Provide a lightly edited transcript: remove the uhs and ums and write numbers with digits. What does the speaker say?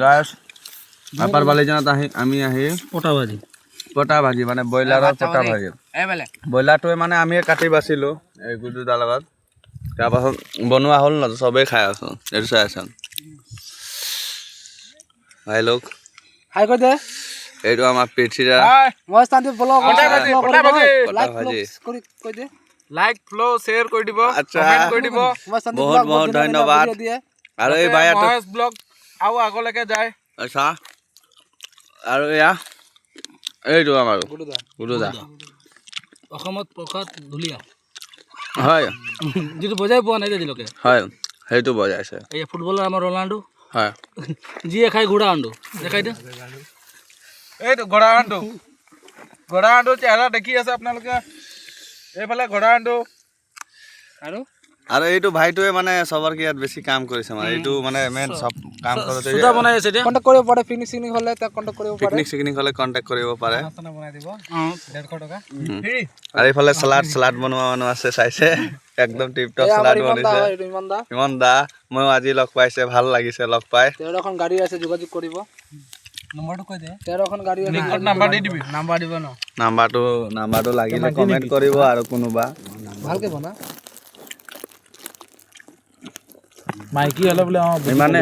গাছ আপাৰ বালি জানাত আমি আহি পটা ভাজি মানে ব্ৰইলাৰৰ পটা ভাজি ব্ৰইলাৰটোৱে মানে আমি কাটি বাছিলো এই গুজুদাৰ লগত তাৰপাছত বনোৱা হ'ল ন চবেই খাই আছো এইটো চাই আছো ভাই লোক হাই কৈ দে এইটো আমাৰ পৃথ্বীৰা মই স্থানটো ব্লগ পটা ভাজি কৈ দে লাইক ফলো শেয়াৰ কৰি দিব আচ্ছা কমেন্ট কৰি দিব বহুত বহুত ধন্যবাদ আৰু এই বাইয়াটো মহেশ ব্লগ আৰু আগলৈকে যায় আচ্ছা আৰু এয়া এইটো আমাৰ গুৰুদা অসমত প্ৰসাদ ধুলিয়া হয় যিটো বজাই পোৱা নাই আজিলৈকে হয় সেইটো বজাইছে এই ফুটবলাৰ আমাৰ ৰনাল্ডো হয় যিয়ে খাই ঘোড়া আন্ডু দেখাই দে এইটো ঘোড়া আন্ডু চেহাৰা দেখি আছে আপোনালোকে এইফালে ঘোড়া আন্ডু আৰু এইটো ভাইটোৱে মানে সবৰ কি ইয়াত বেছি কাম কৰিছে মানে এইটো মানে মেন সব কাম কৰোতে সুদা বনাই আছে এতিয়া কন্টাক্ট কৰিব পাৰে পিকনিক হলে তাক কন্টাক্ট কৰিব পাৰে পিকনিক হলে কন্টাক্ট কৰিব পাৰে খানা বনাই দিব 150 টকা ফ্ৰী আৰু এইফালে সালাড বনোৱা মানুহ আছে চাইছে একদম টিপ টপ সালাড বনাইছে ইমান দা মই আজি লগ পাইছে ভাল লাগিছে লগ পাই 13 খন গাড়ী আছে যোগাযোগ কৰিব নম্বৰটো কৈ দে 13 খন গাড়ী আছে লিংকত নাম্বাৰ দি দিবি নাম্বাৰ দিব ন নাম্বাৰটো লাগিলে কমেন্ট কৰিব আৰু কোনোবা ভালকে বনা মাইকি হলে বোলে ইমানে